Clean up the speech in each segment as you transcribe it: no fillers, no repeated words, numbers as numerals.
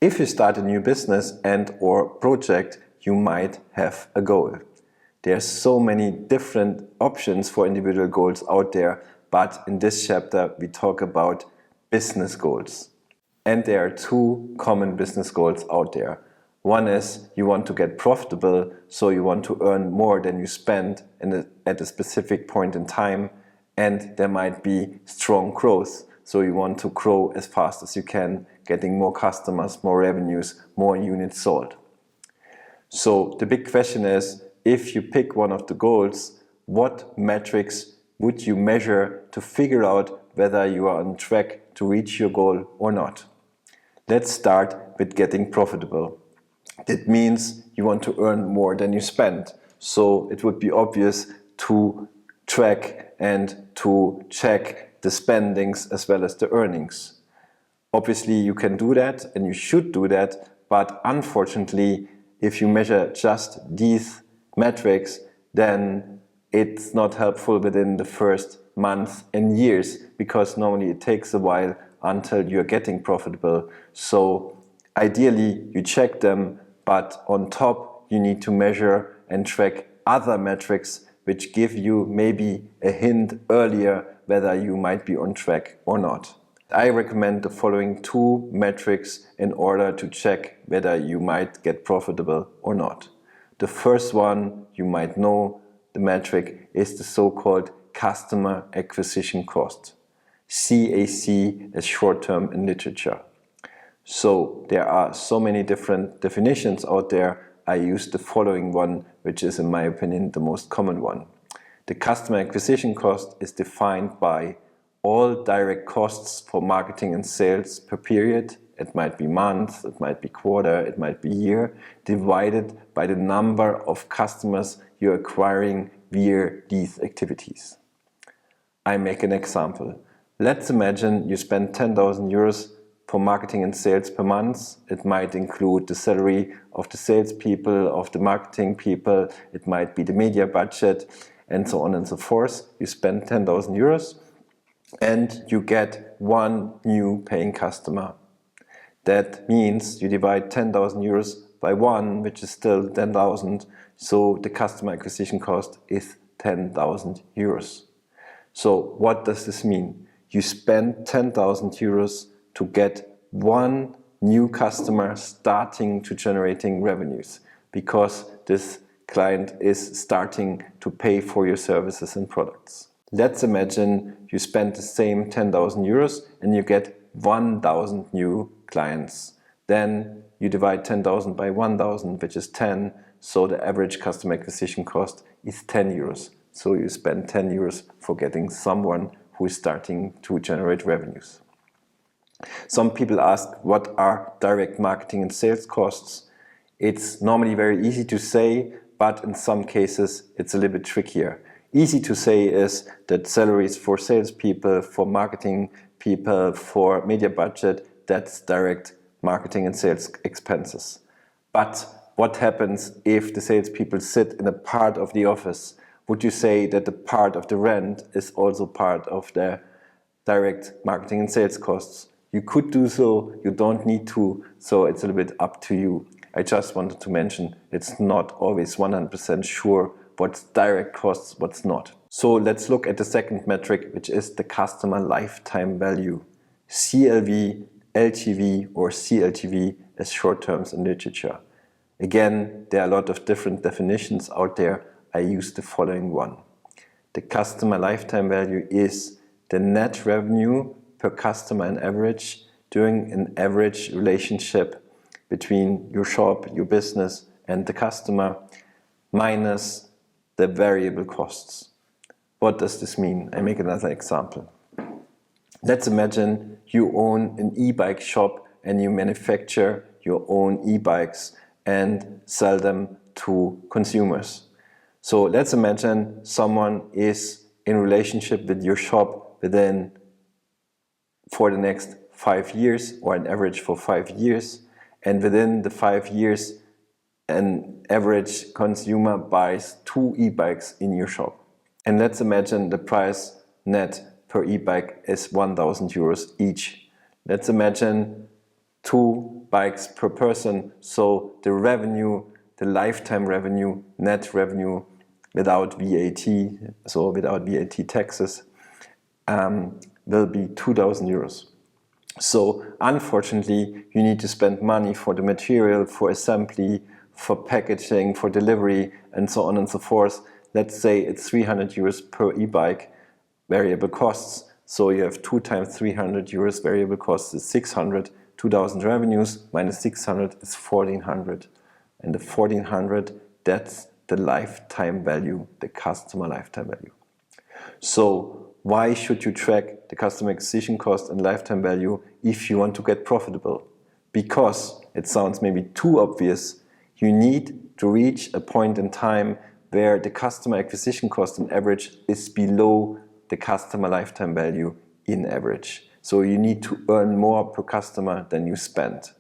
If you start a new business and or project, you might have a goal. There are so many different options for individual goals out there, but in this chapter we talk about business goals. And there are two common business goals out there. One is you want to get profitable, so you want to earn more than you spend at a specific point in time, and there might be strong growth, so you want to grow as fast as you can, getting more customers, more revenues, more units sold. So the big question is, if you pick one of the goals, what metrics would you measure to figure out whether you are on track to reach your goal or not? Let's start with getting profitable. That means you want to earn more than you spend. So it would be obvious to track and to check the spendings as well as the earnings. Obviously you can do that and you should do that, but unfortunately if you measure just these metrics, then it's not helpful within the first month and years, because normally it takes a while until you're getting profitable. So ideally you check them, but on top you need to measure and track other metrics which give you maybe a hint earlier whether you might be on track or not. I recommend the following two metrics in order to check whether you might get profitable or not. The first one, you might know, the metric is the so-called customer acquisition cost. CAC is short term in literature. So there are so many different definitions out there. I use the following one, which is in my opinion the most common one. The customer acquisition cost is defined by all direct costs for marketing and sales per period. It might be month, it might be quarter, it might be year, divided by the number of customers you're acquiring via these activities. I make an example. Let's imagine you spend 10,000 euros for marketing and sales per month. It might include the salary of the salespeople, of the marketing people, it might be the media budget, and so on and so forth. You spend 10,000 euros and you get one new paying customer. That means you divide 10,000 euros by 1, which is still 10,000, so the customer acquisition cost is 10,000 euros. So what does this mean? You spend 10,000 euros to get one new customer starting to generating revenues, because this client is starting to pay for your services and products. Let's imagine you spend the same 10,000 euros and you get 1,000 new clients. Then you divide 10,000 by 1,000, which is 10, so the average customer acquisition cost is 10 euros. So you spend 10 euros for getting someone who is starting to generate revenues. Some people ask, what are direct marketing and sales costs? It's normally very easy to say, but in some cases it's a little bit trickier. Easy to say is that salaries for salespeople, for marketing people, for media budget, that's direct marketing and sales expenses. But what happens if the salespeople sit in a part of the office? Would you say that the part of the rent is also part of the direct marketing and sales costs? You could do so, you don't need to, so it's a little bit up to you. I just wanted to mention it's not always 100% sure what's direct costs, what's not. So let's look at the second metric, which is the customer lifetime value. CLV, LTV or CLTV as short terms in literature. Again, there are a lot of different definitions out there. I use the following one. The customer lifetime value is the net revenue per customer on average during an average relationship between your shop, your business and the customer, minus the variable costs. What does this mean? I make another example. Let's imagine you own an e-bike shop and you manufacture your own e-bikes and sell them to consumers. So let's imagine someone is in relationship with your shop for the next 5 years, or an average for 5 years, and within the 5 years an average consumer buys 2 e-bikes in your shop. And let's imagine the price net per e-bike is 1,000 euros each. Let's imagine 2 bikes per person, so the revenue, the lifetime revenue, net revenue without VAT, so without VAT taxes, will be 2,000 euros. So unfortunately, you need to spend money for the material, for assembly, for packaging, for delivery, and so on and so forth. Let's say it's 300 euros per e-bike variable costs. So you have 2 times 300 euros variable costs is 600, 2,000 revenues minus 600 is 1,400. And the 1,400, that's the lifetime value, the customer lifetime value. So why should you track the customer acquisition cost and lifetime value if you want to get profitable? Because it sounds maybe too obvious, you need to reach a point in time where the customer acquisition cost on average is below the customer lifetime value in average. So you need to earn more per customer than you spend.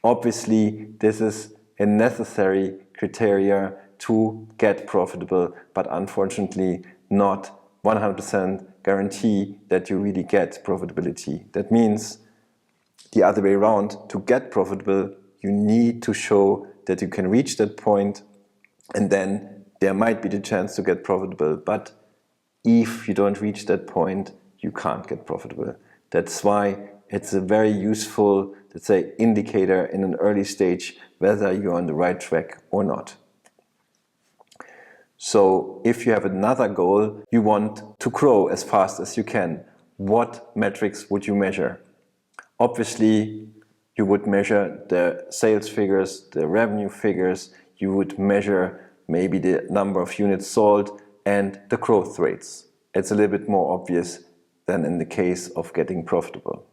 Obviously, this is a necessary criteria to get profitable, but unfortunately not 100% guarantee that you really get profitability. That means the other way around, to get profitable, you need to show that you can reach that point, and then there might be the chance to get profitable. But if you don't reach that point, you can't get profitable. That's why it's a very useful, let's say, indicator in an early stage whether you're on the right track or not. So if you have another goal, you want to grow as fast as you can. What metrics would you measure? Obviously, you would measure the sales figures, the revenue figures, you would measure maybe the number of units sold and the growth rates. It's a little bit more obvious than in the case of getting profitable.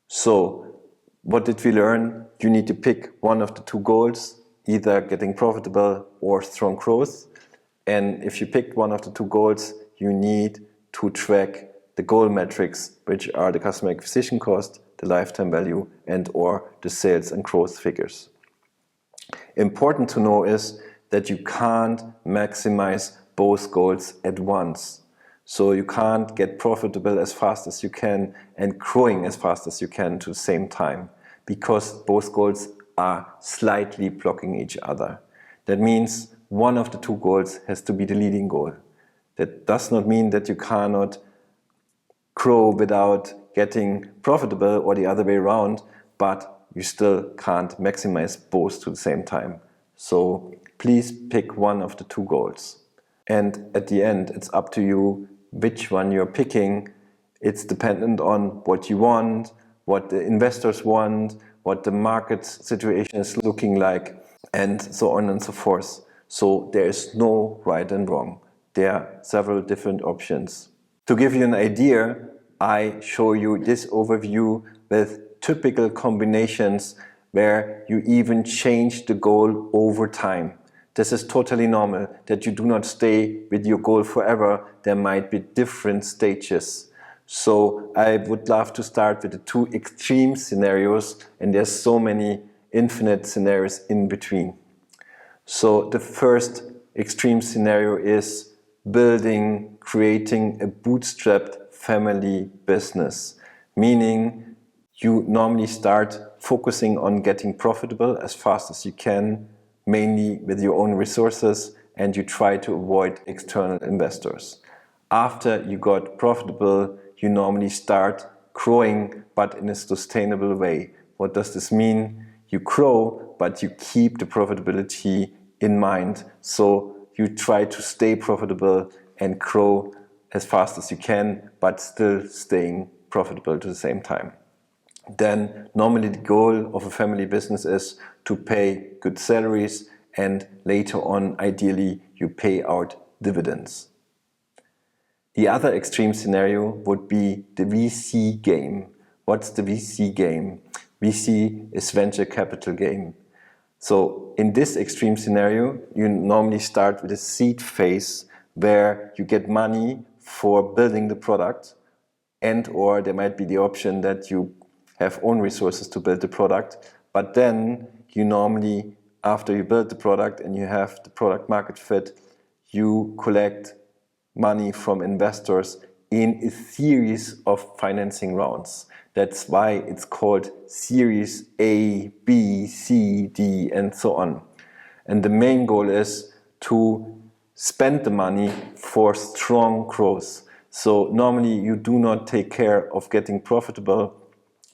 So what did we learn? You need to pick one of the two goals, either getting profitable or strong growth. And if you picked one of the two goals, you need to track the goal metrics, which are the customer acquisition cost, the lifetime value, and or the sales and growth figures. Important to know is that you can't maximize both goals at once. So you can't get profitable as fast as you can and growing as fast as you can to the same time, because both goals are slightly blocking each other. That means one of the two goals has to be the leading goal. That does not mean that you cannot grow without getting profitable or the other way around, but you still can't maximize both to the same time. So please pick one of the two goals. And at the end, it's up to you which one you're picking. It's dependent on what you want, what the investors want, what the market situation is looking like, and so on and so forth. So there is no right and wrong. There are several different options. To give you an idea, I show you this overview with typical combinations where you even change the goal over time. This is totally normal, that you do not stay with your goal forever. There might be different stages. So I would love to start with the two extreme scenarios, and there's so many infinite scenarios in between. So the first extreme scenario is creating a bootstrapped family business, meaning you normally start focusing on getting profitable as fast as you can, mainly with your own resources, and you try to avoid external investors. After you got profitable, you normally start growing, but in a sustainable way. What does this mean? You grow, but you keep the profitability in mind. So you try to stay profitable and grow as fast as you can, but still staying profitable at the same time. Then normally the goal of a family business is to pay good salaries, and later on, ideally, you pay out dividends. The other extreme scenario would be the VC game. What's the VC game? VC is venture capital game. So in this extreme scenario, you normally start with a seed phase where you get money for building the product, and or there might be the option that you have own resources to build the product, but then you normally, after you build the product and you have the product market fit, you collect money from investors in a series of financing rounds. That's why it's called Series A, B, C, D, and so on. And the main goal is to spend the money for strong growth. So normally you do not take care of getting profitable,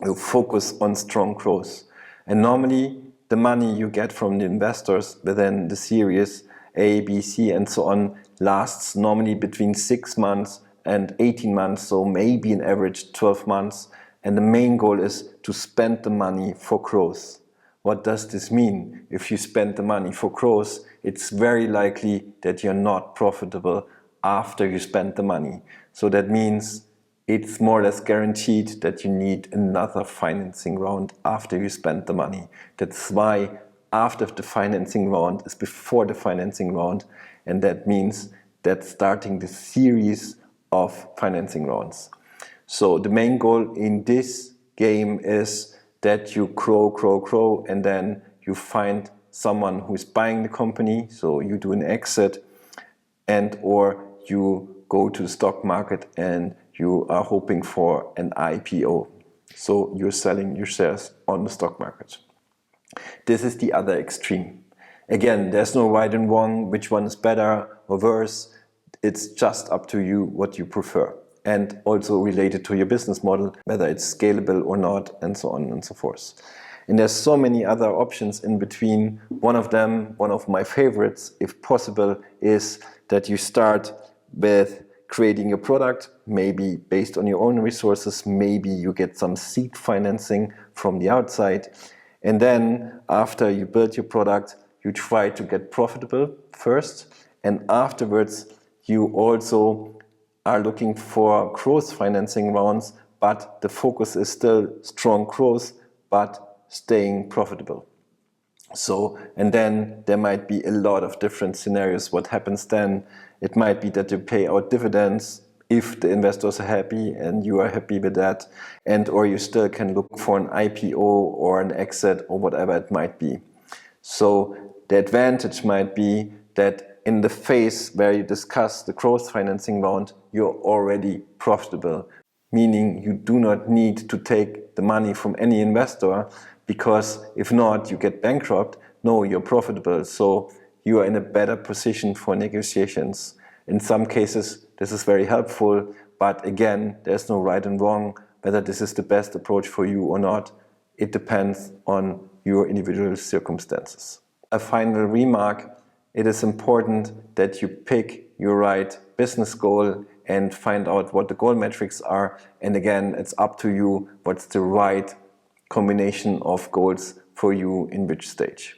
you focus on strong growth. And normally the money you get from the investors within the series A, B, C, and so on lasts normally between 6 months and 18 months, so maybe an average 12 months. And the main goal is to spend the money for growth. What does this mean? If you spend the money for growth, it's very likely that you're not profitable after you spend the money. So that means it's more or less guaranteed that you need another financing round after you spend the money. That's why after the financing round is before the financing round, and that means that starting the series of financing rounds. So the main goal in this game is that you grow, and then you find someone who is buying the company, so you do an exit, and or you go to the stock market and you are hoping for an IPO. So you're selling your shares on the stock market. This is the other extreme. Again, there's no right and wrong, which one is better or worse. It's just up to you what you prefer. And also related to your business model, whether it's scalable or not, and so on and so forth. And there's so many other options in between. One of them, one of my favorites, if possible, is that you start with creating a product, maybe based on your own resources, maybe you get some seed financing from the outside. And then after you build your product, you try to get profitable first. And afterwards, you also are looking for growth financing rounds, but the focus is still strong growth, but staying profitable. So, and then there might be a lot of different scenarios. What happens then? It might be that you pay out dividends if the investors are happy and you are happy with that, and or you still can look for an IPO or an exit or whatever it might be. So the advantage might be that in the phase where you discuss the growth financing round, you're already profitable, meaning you do not need to take the money from any investor, because if not, you get bankrupt. No, you're profitable, so you are in a better position for negotiations. In some cases, this is very helpful, but again, there's no right and wrong, whether this is the best approach for you or not. It depends on your individual circumstances. A final remark: it is important that you pick your right business goal and find out what the goal metrics are. And again, it's up to you what's the right combination of goals for you in which stage.